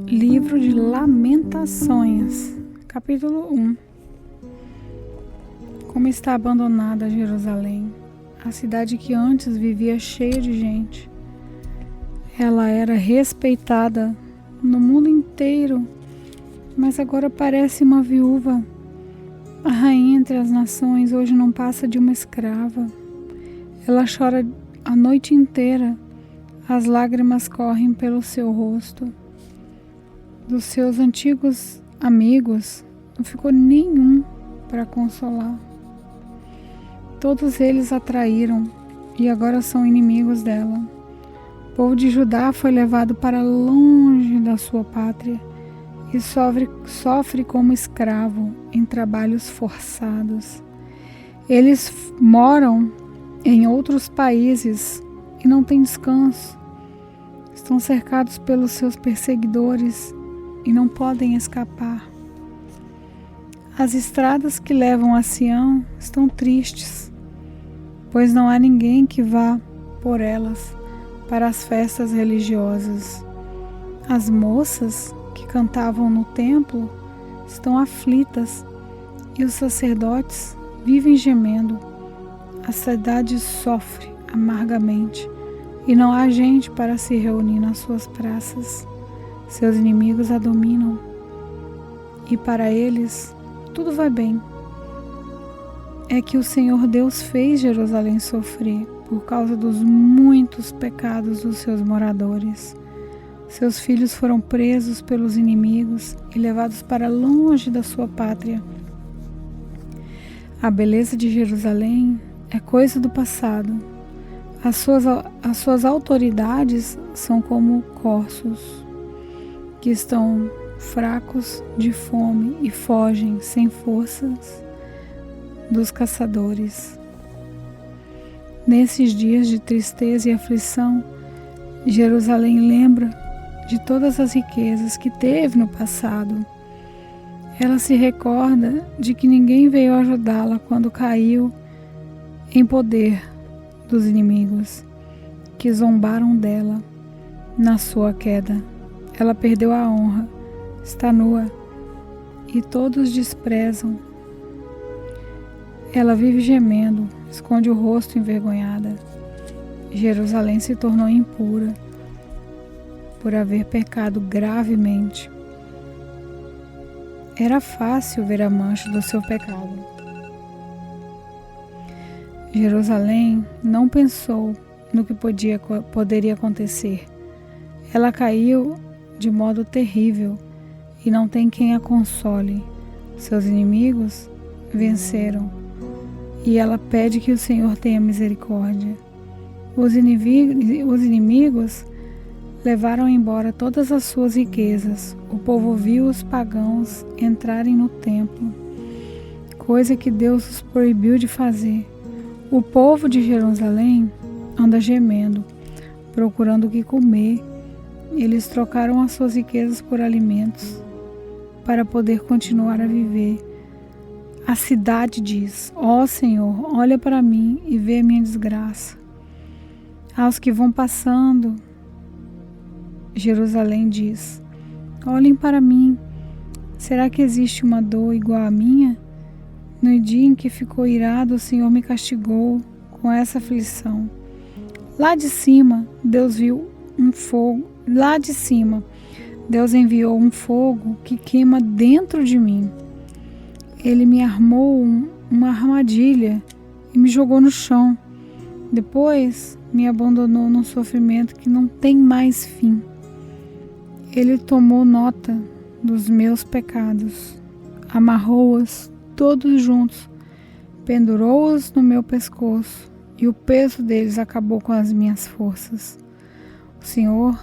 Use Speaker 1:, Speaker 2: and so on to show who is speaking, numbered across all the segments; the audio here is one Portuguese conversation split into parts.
Speaker 1: Livro de Lamentações, capítulo 1. Como está abandonada Jerusalém, a cidade que antes vivia cheia de gente. Ela era respeitada no mundo inteiro, mas agora parece uma viúva. A rainha entre as nações hoje não passa de uma escrava. Ela chora a noite inteira, as lágrimas correm pelo seu rosto. Dos seus antigos amigos, não ficou nenhum para consolar. Todos eles a traíram e agora são inimigos dela. O povo de Judá foi levado para longe da sua pátria e sofre como escravo em trabalhos forçados. Eles moram em outros países e não têm descanso. Estão cercados pelos seus perseguidores e não podem escapar. As estradas que levam a Sião estão tristes, pois não há ninguém que vá por elas para as festas religiosas. As moças que cantavam no templo estão aflitas e os sacerdotes vivem gemendo. A cidade sofre amargamente e não há gente para se reunir nas suas praças. Seus inimigos a dominam e para eles tudo vai bem. É que o Senhor Deus fez Jerusalém sofrer por causa dos muitos pecados dos seus moradores. Seus filhos foram presos pelos inimigos e levados para longe da sua pátria. A beleza de Jerusalém é coisa do passado. As suas autoridades são como corços que estão fracos de fome e fogem sem forças dos caçadores. Nesses dias de tristeza e aflição, Jerusalém lembra de todas as riquezas que teve no passado. Ela se recorda de que ninguém veio ajudá-la quando caiu em poder dos inimigos, que zombaram dela na sua queda. Ela perdeu a honra, está nua e todos desprezam. Ela vive gemendo, esconde o rosto envergonhada. Jerusalém se tornou impura por haver pecado gravemente. Era fácil ver a mancha do seu pecado. Jerusalém não pensou no que poderia acontecer. Ela caiu de modo terrível e não tem quem a console. Seus inimigos venceram e ela pede que o Senhor tenha misericórdia. Os inimigos levaram embora todas as suas riquezas. O povo viu os pagãos entrarem no templo, coisa que Deus os proibiu de fazer. O povo de Jerusalém anda gemendo, procurando o que comer. Eles trocaram as suas riquezas por alimentos para poder continuar a viver. A cidade diz: ó Senhor, olha para mim e vê a minha desgraça. Aos que vão passando, Jerusalém diz: olhem para mim. Será que existe uma dor igual à minha? No dia em que ficou irado, o Senhor me castigou com essa aflição. Lá de cima, Deus viu um fogo. Lá de cima, Deus enviou um fogo que queima dentro de mim. Ele me armou uma armadilha e me jogou no chão. Depois, me abandonou num sofrimento que não tem mais fim. Ele tomou nota dos meus pecados, amarrou-os todos juntos, pendurou-os no meu pescoço e o peso deles acabou com as minhas forças. O Senhor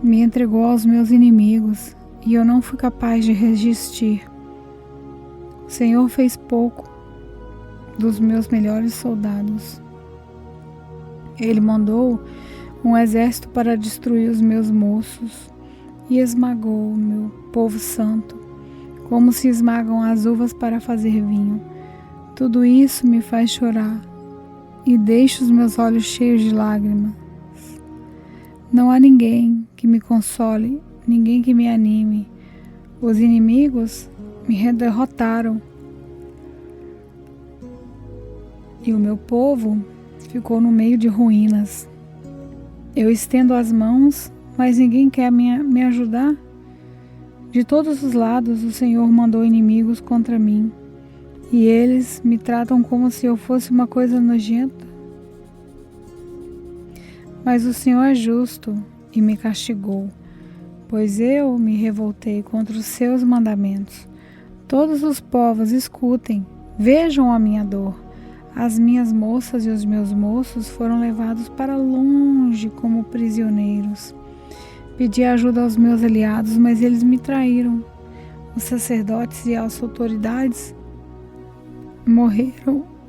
Speaker 1: me entregou aos meus inimigos e eu não fui capaz de resistir. O Senhor fez pouco dos meus melhores soldados. Ele mandou um exército para destruir os meus moços e esmagou o meu povo santo, como se esmagam as uvas para fazer vinho. Tudo isso me faz chorar e deixa os meus olhos cheios de lágrimas. Não há ninguém que me console, ninguém que me anime. Os inimigos me derrotaram e o meu povo ficou no meio de ruínas. Eu estendo as mãos, mas ninguém quer me ajudar. De todos os lados o Senhor mandou inimigos contra mim, e eles me tratam como se eu fosse uma coisa nojenta. Mas o Senhor é justo e me castigou, pois eu me revoltei contra os seus mandamentos. Todos os povos escutem, vejam a minha dor. As minhas moças e os meus moços foram levados para longe como prisioneiros. Pedi ajuda aos meus aliados, mas eles me traíram. Os sacerdotes e as autoridades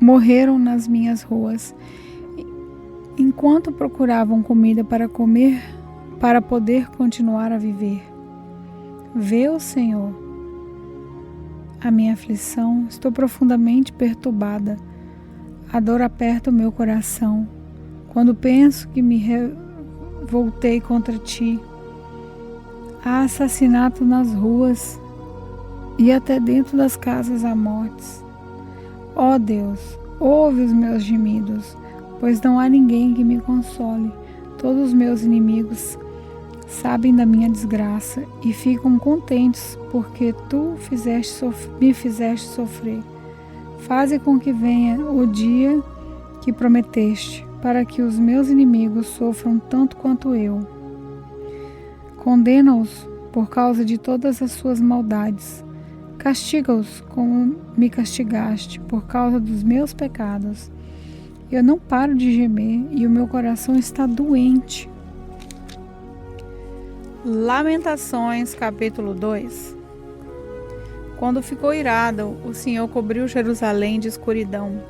Speaker 1: morreram nas minhas ruas, enquanto procuravam comida para comer, para poder continuar a viver. Vê, ó Senhor, a minha aflição, estou profundamente perturbada. A dor aperta o meu coração, quando penso que me revoltei contra ti. Há assassinato nas ruas e até dentro das casas há mortes. Ó Deus, ouve os meus gemidos, pois não há ninguém que me console. Todos os meus inimigos sabem da minha desgraça e ficam contentes, porque tu me fizeste sofrer. Faze com que venha o dia que prometeste, para que os meus inimigos sofram tanto quanto eu. Condena-os por causa de todas as suas maldades. Castiga-os como me castigaste por causa dos meus pecados. Eu não paro de gemer e o meu coração está doente. Lamentações, capítulo 2. Quando ficou irado, o Senhor cobriu Jerusalém de escuridão.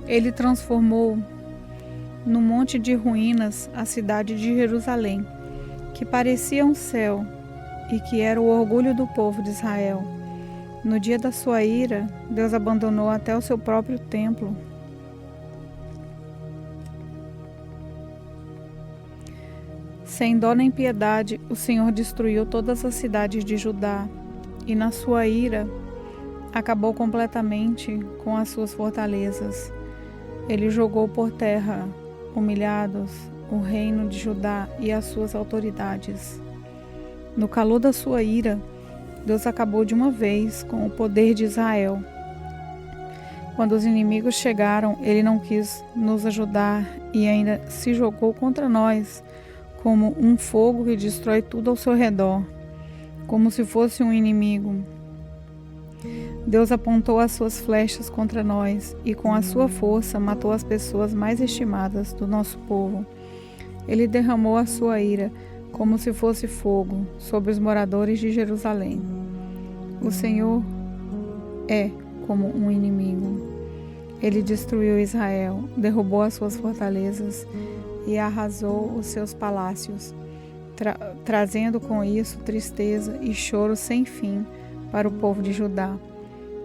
Speaker 1: Ele transformou num monte de ruínas a cidade de Jerusalém, que parecia um céu e que era o orgulho do povo de Israel. No dia da sua ira, Deus abandonou até o seu próprio templo. Sem dó nem piedade, o Senhor destruiu todas as cidades de Judá e, na sua ira, acabou completamente com as suas fortalezas. Ele jogou por terra, humilhados, o reino de Judá e as suas autoridades. No calor da sua ira, Deus acabou de uma vez com o poder de Israel. Quando os inimigos chegaram, ele não quis nos ajudar e ainda se jogou contra nós como um fogo que destrói tudo ao seu redor, como se fosse um inimigo. Deus apontou as suas flechas contra nós e com a sua força matou as pessoas mais estimadas do nosso povo. Ele derramou a sua ira como se fosse fogo sobre os moradores de Jerusalém. O Senhor é como um inimigo. Ele destruiu Israel, derrubou as suas fortalezas e arrasou os seus palácios, trazendo com isso tristeza e choro sem fim para o povo de Judá.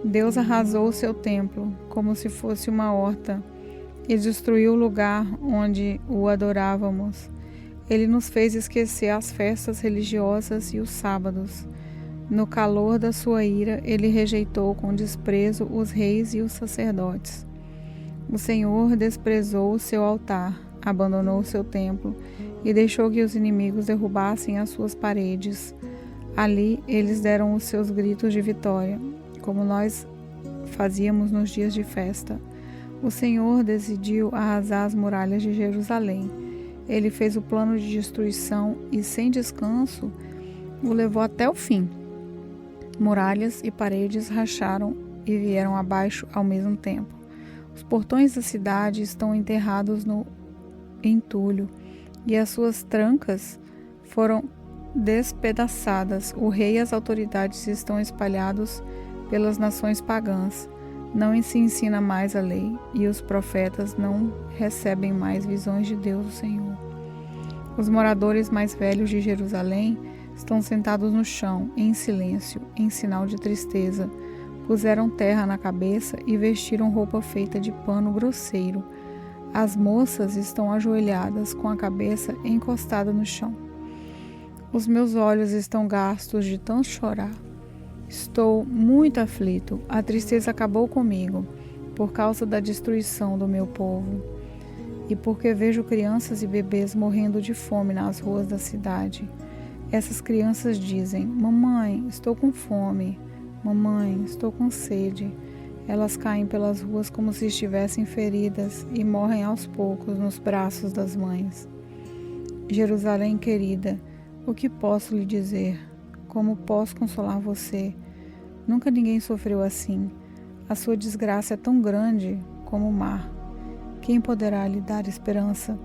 Speaker 1: Deus arrasou o seu templo como se fosse uma horta e destruiu o lugar onde o adorávamos. Ele nos fez esquecer as festas religiosas e os sábados. No calor da sua ira, ele rejeitou com desprezo os reis e os sacerdotes. O Senhor desprezou o seu altar, abandonou o seu templo e deixou que os inimigos derrubassem as suas paredes. Ali eles deram os seus gritos de vitória, como nós fazíamos nos dias de festa. O Senhor decidiu arrasar as muralhas de Jerusalém. Ele fez o plano de destruição e, sem descanso, o levou até o fim. Muralhas e paredes racharam e vieram abaixo ao mesmo tempo. Os portões da cidade estão enterrados no entulho e as suas trancas foram despedaçadas. O rei e as autoridades estão espalhados pelas nações pagãs. Não se ensina mais a lei e os profetas não recebem mais visões de Deus, o Senhor. Os moradores mais velhos de Jerusalém estão sentados no chão, em silêncio, em sinal de tristeza. Puseram terra na cabeça e vestiram roupa feita de pano grosseiro. As moças estão ajoelhadas com a cabeça encostada no chão. Os meus olhos estão gastos de tanto chorar. Estou muito aflito. A tristeza acabou comigo por causa da destruição do meu povo e porque vejo crianças e bebês morrendo de fome nas ruas da cidade. Essas crianças dizem: mamãe, estou com fome. Mamãe, estou com sede. Elas caem pelas ruas como se estivessem feridas e morrem aos poucos nos braços das mães. Jerusalém querida, o que posso lhe dizer? Como posso consolar você? Nunca ninguém sofreu assim. A sua desgraça é tão grande como o mar. Quem poderá lhe dar esperança?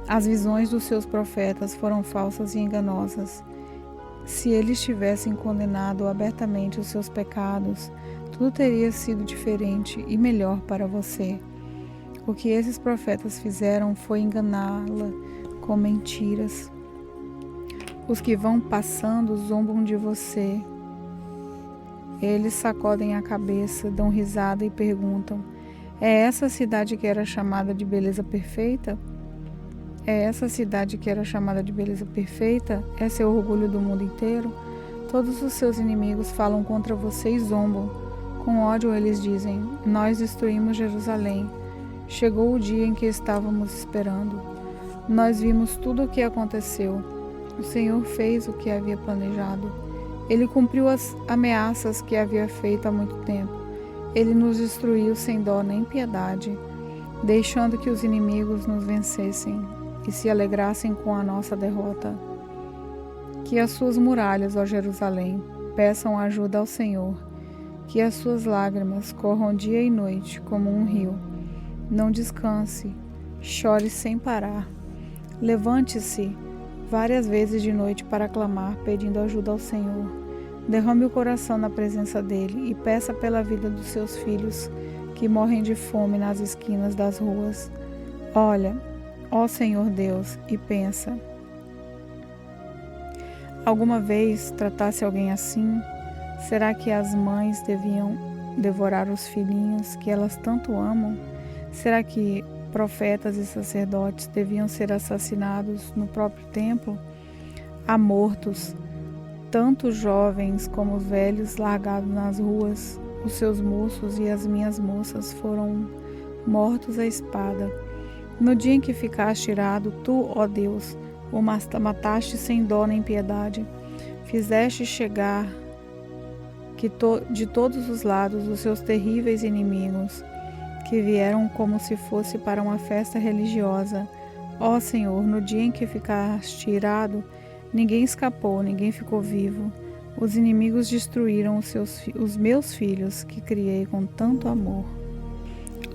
Speaker 1: As visões dos seus profetas foram falsas e enganosas. Se eles tivessem condenado abertamente os seus pecados, tudo teria sido diferente e melhor para você. O que esses profetas fizeram foi enganá-la com mentiras. Os que vão passando zombam de você. Eles sacodem a cabeça, dão risada e perguntam: é essa a cidade que era chamada de beleza perfeita? É essa a cidade que era chamada de beleza perfeita? É seu orgulho do mundo inteiro? Todos os seus inimigos falam contra você e zombam. Com ódio eles dizem: nós destruímos Jerusalém. Chegou o dia em que estávamos esperando. Nós vimos tudo o que aconteceu. O Senhor fez o que havia planejado. Ele cumpriu as ameaças que havia feito há muito tempo. Ele nos destruiu sem dó nem piedade, deixando que os inimigos nos vencessem e se alegrassem com a nossa derrota. Que as suas muralhas, ó Jerusalém, peçam ajuda ao Senhor. Que as suas lágrimas corram dia e noite como um rio. Não descanse, chore sem parar. Levante-se várias vezes de noite para clamar, pedindo ajuda ao Senhor. Derrame o coração na presença dele e peça pela vida dos seus filhos que morrem de fome nas esquinas das ruas. Olha, ó Senhor Deus, e pensa: alguma vez tratasse alguém assim? Será que as mães deviam devorar os filhinhos que elas tanto amam? Será que profetas e sacerdotes deviam ser assassinados no próprio templo? Há mortos, tanto jovens como velhos, largados nas ruas. Os seus moços e as minhas moças foram mortos à espada. No dia em que ficaste irado, tu, ó Deus, o mataste sem dó nem piedade. Fizeste chegar de todos os lados os seus terríveis inimigos, que vieram como se fosse para uma festa religiosa. Ó Senhor, no dia em que ficaste irado, ninguém escapou, ninguém ficou vivo. Os inimigos destruíram os meus filhos, que criei com tanto amor.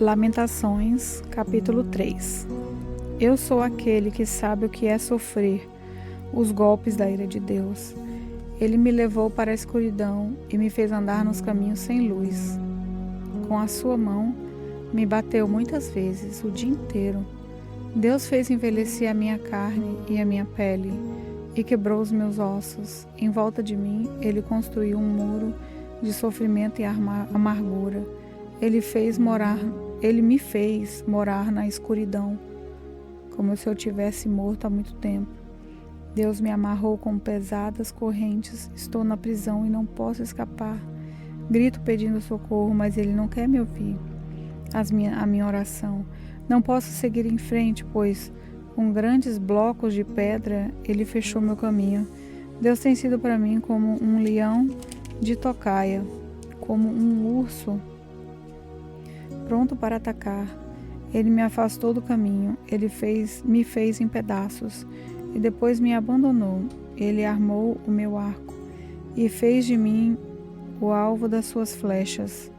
Speaker 1: Lamentações, capítulo 3. Eu sou aquele que sabe o que é sofrer os golpes da ira de Deus. Ele me levou para a escuridão e me fez andar nos caminhos sem luz. Com a sua mão, me bateu muitas vezes, o dia inteiro. Deus fez envelhecer a minha carne e a minha pele e quebrou os meus ossos. Em volta de mim, ele construiu um muro de sofrimento e amargura. Ele me fez morar na escuridão, como se eu tivesse morto há muito tempo. Deus me amarrou com pesadas correntes. Estou na prisão e não posso escapar. Grito pedindo socorro, mas ele não quer me ouvir. A minha oração. Não posso seguir em frente, pois com grandes blocos de pedra ele fechou meu caminho. Deus tem sido para mim como um leão de tocaia, como um urso pronto para atacar. Ele me afastou do caminho, me fez em pedaços e depois me abandonou. Ele armou o meu arco e fez de mim o alvo das suas flechas.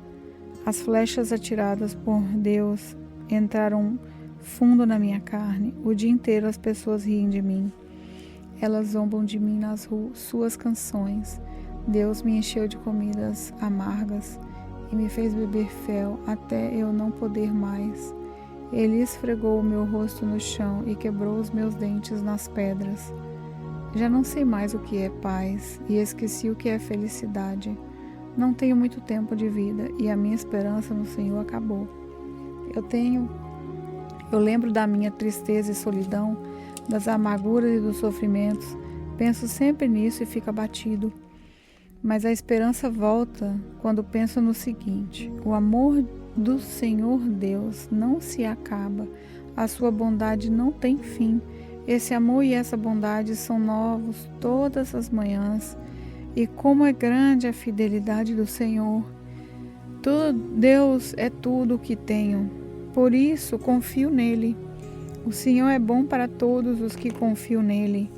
Speaker 1: As flechas atiradas por Deus entraram fundo na minha carne. O dia inteiro as pessoas riem de mim. Elas zombam de mim nas suas canções. Deus me encheu de comidas amargas e me fez beber fel até eu não poder mais. Ele esfregou o meu rosto no chão e quebrou os meus dentes nas pedras. Já não sei mais o que é paz e esqueci o que é felicidade. Não tenho muito tempo de vida e a minha esperança no Senhor acabou. Eu lembro da minha tristeza e solidão, das amarguras e dos sofrimentos Penso sempre nisso e fico abatido. Mas a esperança volta quando penso no seguinte: o amor do Senhor Deus não se acaba, a sua bondade não tem fim. Esse amor e essa bondade são novos todas as manhãs. E como é grande a fidelidade do Senhor! Deus é tudo o que tenho, por isso confio nele. O Senhor é bom para todos os que confiam nele.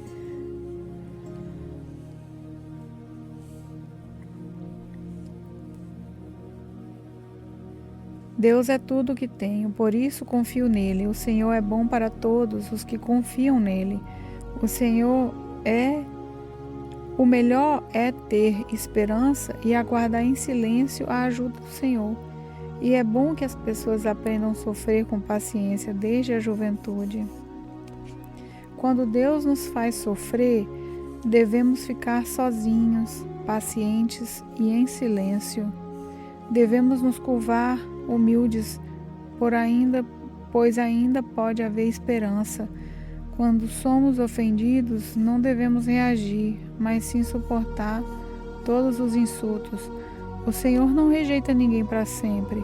Speaker 1: Deus é tudo o que tenho, por isso confio nele. O Senhor é bom para todos os que confiam nele. O melhor é ter esperança e aguardar em silêncio a ajuda do Senhor. E é bom que as pessoas aprendam a sofrer com paciência desde a juventude. Quando Deus nos faz sofrer, devemos ficar sozinhos, pacientes e em silêncio. Devemos nos curvar humildes, pois ainda pode haver esperança. Quando somos ofendidos, não devemos reagir, mas sim suportar todos os insultos. O Senhor não rejeita ninguém para sempre.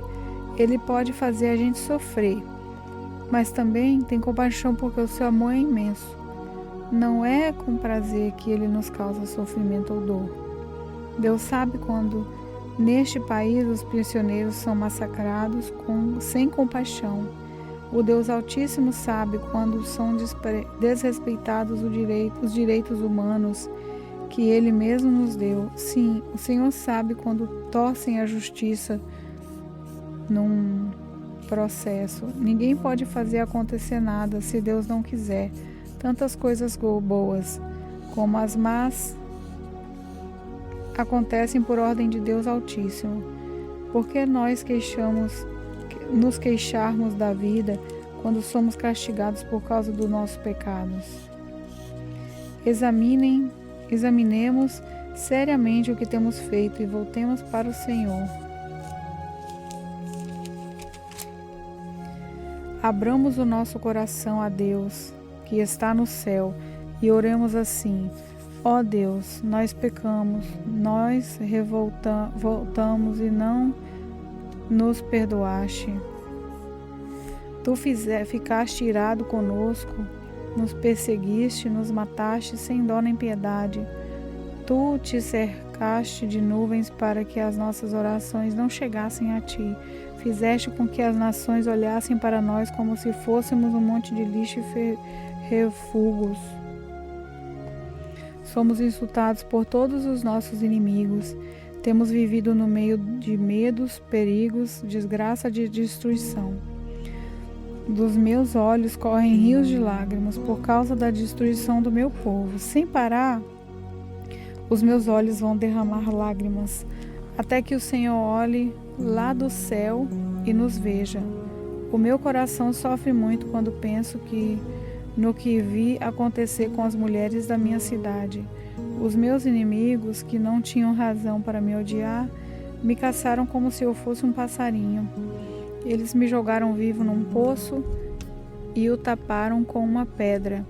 Speaker 1: Ele pode fazer a gente sofrer, mas também tem compaixão porque o seu amor é imenso. Não é com prazer que ele nos causa sofrimento ou dor. Deus sabe quando, neste país, os prisioneiros são massacrados sem compaixão. O Deus Altíssimo sabe quando são desrespeitados os direitos humanos que Ele mesmo nos deu. Sim, o Senhor sabe quando torcem a justiça num processo. Ninguém pode fazer acontecer nada se Deus não quiser. Tantas coisas boas como as más acontecem por ordem de Deus Altíssimo. Por que nós nos queixarmos da vida quando somos castigados por causa dos nossos pecados? Examinemos seriamente o que temos feito e voltemos para o Senhor. Abramos o nosso coração a Deus, que está no céu, e oremos assim: ó Deus, nós pecamos, nós voltamos e não nos perdoaste. Tu ficaste irado conosco, nos perseguiste, nos mataste sem dó nem piedade. Tu te cercaste de nuvens para que as nossas orações não chegassem a ti. Fizeste com que as nações olhassem para nós como se fôssemos um monte de lixo e refugos. Somos insultados por todos os nossos inimigos. Temos vivido no meio de medos, perigos, desgraça e destruição. Dos meus olhos correm rios de lágrimas por causa da destruição do meu povo. Sem parar, os meus olhos vão derramar lágrimas, até que o Senhor olhe lá do céu e nos veja. O meu coração sofre muito quando penso no que vi acontecer com as mulheres da minha cidade. Os meus inimigos, que não tinham razão para me odiar, me caçaram como se eu fosse um passarinho. Eles me jogaram vivo num poço e o taparam com uma pedra.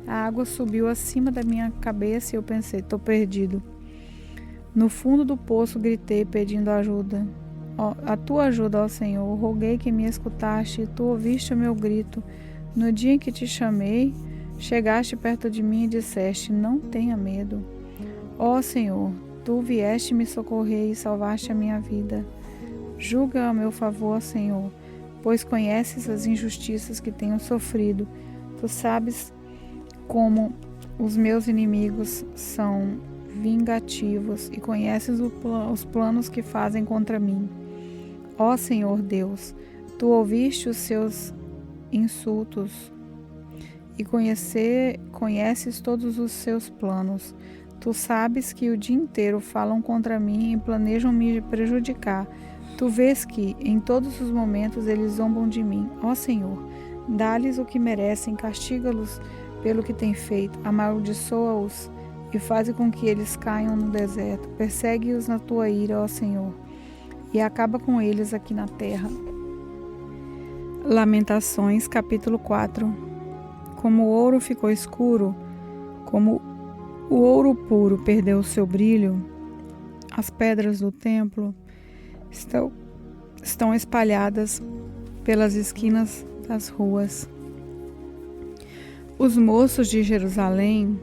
Speaker 1: A água subiu acima da minha cabeça e eu pensei: estou perdido. No fundo do poço gritei pedindo ajuda. A tua ajuda, ó Senhor. Roguei que me escutaste e tu ouviste o meu grito. No dia em que te chamei, chegaste perto de mim e disseste: não tenha medo. Ó Senhor, tu vieste me socorrer e salvaste a minha vida. Julga a meu favor, Senhor, pois conheces as injustiças que tenho sofrido. Tu sabes como os meus inimigos são vingativos e conheces os planos que fazem contra mim. Ó Senhor Deus, tu ouviste os seus insultos e conheces todos os seus planos. Tu sabes que o dia inteiro falam contra mim e planejam me prejudicar. Tu vês que, em todos os momentos, eles zombam de mim. Ó Senhor, dá-lhes o que merecem, castiga-los pelo que têm feito, amaldiçoa-os e faze com que eles caiam no deserto. Persegue-os na tua ira, ó Senhor, e acaba com eles aqui na terra. Lamentações, capítulo 4. Como o ouro ficou escuro, como O ouro puro perdeu seu brilho, as pedras do templo estão espalhadas pelas esquinas das ruas. Os moços de Jerusalém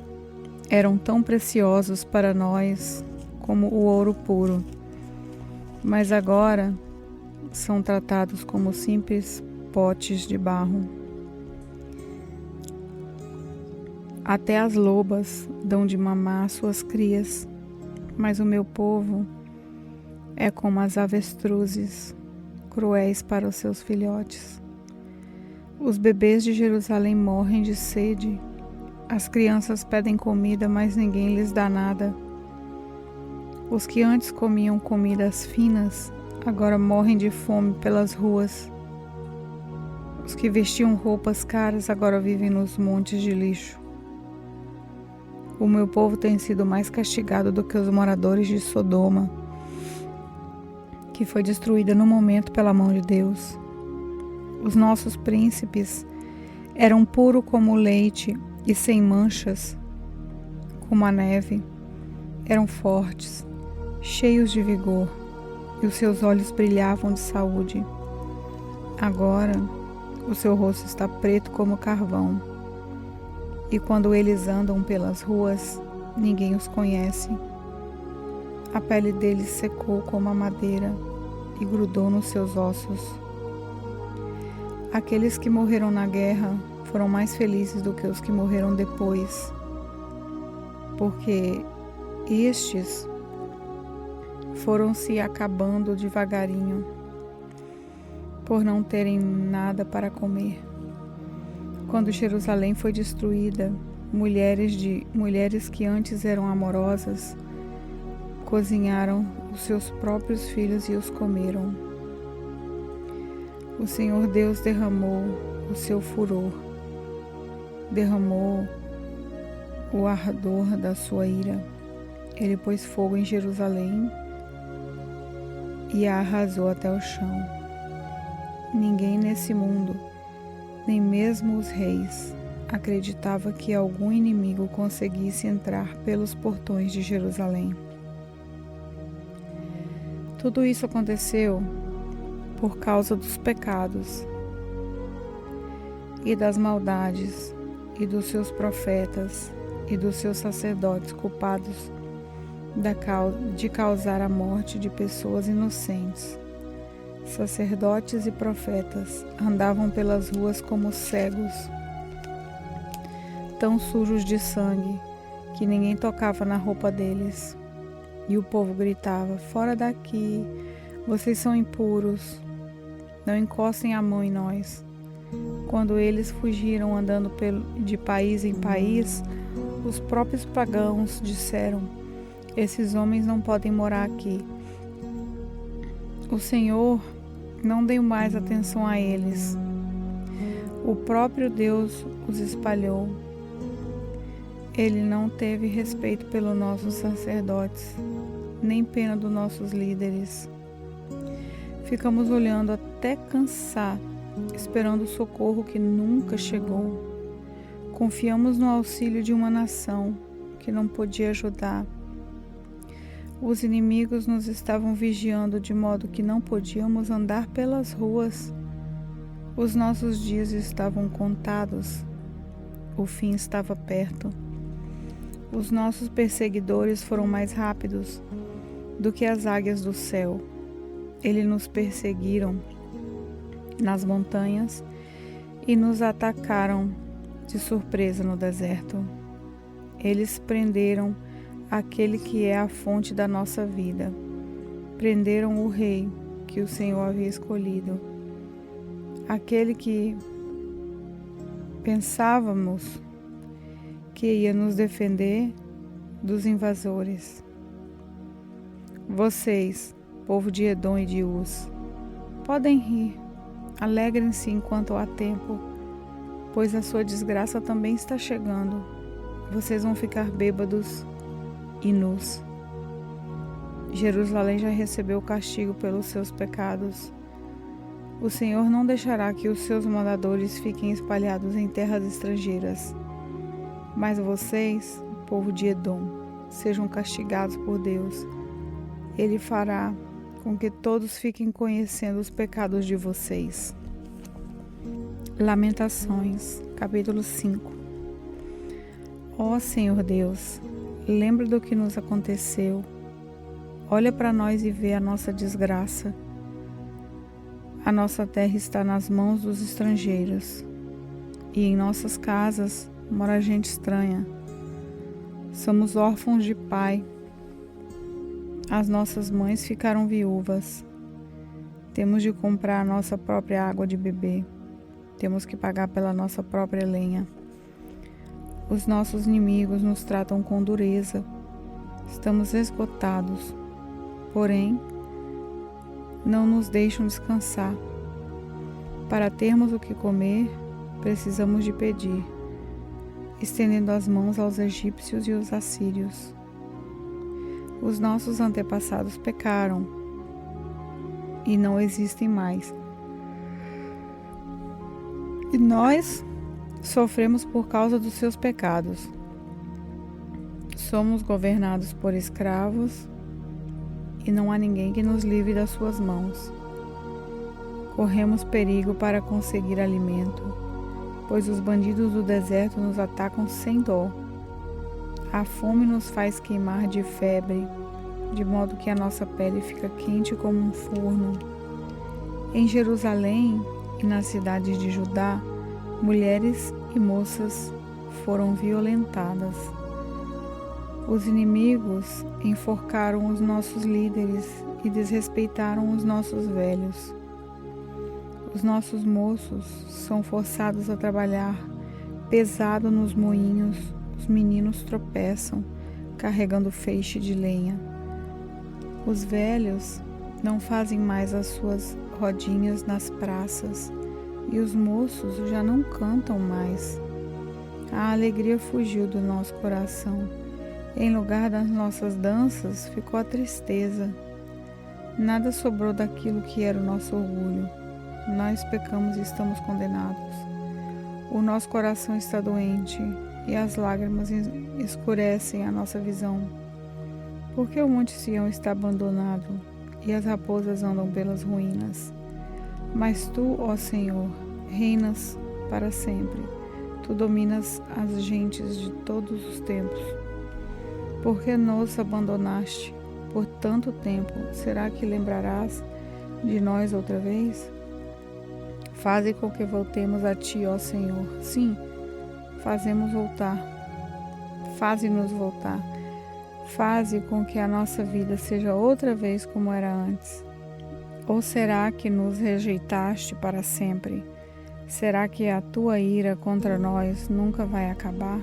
Speaker 1: eram tão preciosos para nós como o ouro puro, mas agora são tratados como simples potes de barro. Até as lobas dão de mamar suas crias, mas o meu povo é como as avestruzes, cruéis para os seus filhotes. Os bebês de Jerusalém morrem de sede, as crianças pedem comida, mas ninguém lhes dá nada. Os que antes comiam comidas finas, agora morrem de fome pelas ruas. Os que vestiam roupas caras, agora vivem nos montes de lixo. O meu povo tem sido mais castigado do que os moradores de Sodoma, que foi destruída no momento pela mão de Deus. Os nossos príncipes eram puros como o leite e sem manchas, como a neve. Eram fortes, cheios de vigor, e os seus olhos brilhavam de saúde. Agora, o seu rosto está preto como carvão. E quando eles andam pelas ruas, ninguém os conhece. A pele deles secou como a madeira e grudou nos seus ossos. Aqueles que morreram na guerra foram mais felizes do que os que morreram depois, porque estes foram se acabando devagarinho, por não terem nada para comer. Quando Jerusalém foi destruída, mulheres que antes eram amorosas cozinharam os seus próprios filhos e os comeram. O Senhor Deus derramou o seu furor, derramou o ardor da sua ira. Ele pôs fogo em Jerusalém e a arrasou até o chão. Ninguém nesse mundo, nem mesmo os reis, acreditava que algum inimigo conseguisse entrar pelos portões de Jerusalém. Tudo isso aconteceu por causa dos pecados e das maldades e dos seus profetas e dos seus sacerdotes culpados de causar a morte de pessoas inocentes. Sacerdotes e profetas andavam pelas ruas como cegos, tão sujos de sangue que ninguém tocava na roupa deles. E o povo gritava: "Fora daqui, vocês são impuros, não encostem a mão em nós." Quando eles fugiram andando de país em país, os próprios pagãos disseram: "Esses homens não podem morar aqui." O Senhor não deu mais atenção a eles. O próprio Deus os espalhou. Ele não teve respeito pelos nossos sacerdotes, nem pena dos nossos líderes. Ficamos olhando até cansar, esperando o socorro que nunca chegou. Confiamos no auxílio de uma nação que não podia ajudar. Os inimigos nos estavam vigiando de modo que não podíamos andar pelas ruas. Os nossos dias estavam contados. O fim estava perto. Os nossos perseguidores foram mais rápidos do que as águias do céu. Eles nos perseguiram nas montanhas e nos atacaram de surpresa no deserto. Eles prenderam aquele que é a fonte da nossa vida. Prenderam o rei que o Senhor havia escolhido. Aquele que pensávamos que ia nos defender dos invasores. Vocês, povo de Edom e de Uz, podem rir, alegrem-se enquanto há tempo, pois a sua desgraça também está chegando. Vocês vão ficar bêbados e nus. Jerusalém já recebeu o castigo pelos seus pecados. O Senhor não deixará que os seus moradores fiquem espalhados em terras estrangeiras. Mas vocês povo de Edom, sejam castigados por Deus. Ele fará com que todos fiquem conhecendo os pecados de vocês. Lamentações, capítulo 5. Ó Senhor Deus, lembra do que nos aconteceu. Olha para nós e vê a nossa desgraça. A nossa terra está nas mãos dos estrangeiros, e em nossas casas mora gente estranha. Somos órfãos de pai. As nossas mães ficaram viúvas. Temos de comprar a nossa própria água de beber. Temos que pagar pela nossa própria lenha. Os nossos inimigos nos tratam com dureza. Estamos esgotados. Porém, não nos deixam descansar. Para termos o que comer, precisamos de pedir, estendendo as mãos aos egípcios e os assírios. Os nossos antepassados pecaram e não existem mais. E nós sofremos por causa dos seus pecados. Somos governados por escravos e não há ninguém que nos livre das suas mãos. Corremos perigo para conseguir alimento, pois os bandidos do deserto nos atacam sem dó. A fome nos faz queimar de febre, de modo que a nossa pele fica quente como um forno. Em Jerusalém e nas cidades de Judá, mulheres e moças foram violentadas. Os inimigos enforcaram os nossos líderes e desrespeitaram os nossos velhos. Os nossos moços são forçados a trabalhar pesado nos moinhos. Os meninos tropeçam, carregando feixe de lenha. Os velhos não fazem mais as suas rodinhas nas praças, e os moços já não cantam mais. A alegria fugiu do nosso coração. Em lugar das nossas danças, ficou a tristeza. Nada sobrou daquilo que era o nosso orgulho. Nós pecamos e estamos condenados. O nosso coração está doente e as lágrimas escurecem a nossa visão. Porque o Monte Sião está abandonado e as raposas andam pelas ruínas. Mas tu, ó Senhor, reinas para sempre. Tu dominas as gentes de todos os tempos. Por que nos abandonaste por tanto tempo? Será que lembrarás de nós outra vez? Faze com que voltemos a ti, ó Senhor. Sim, fazemos voltar. Faze-nos voltar. Faze com que a nossa vida seja outra vez como era antes. Ou será que nos rejeitaste para sempre? Será que a tua ira contra nós nunca vai acabar?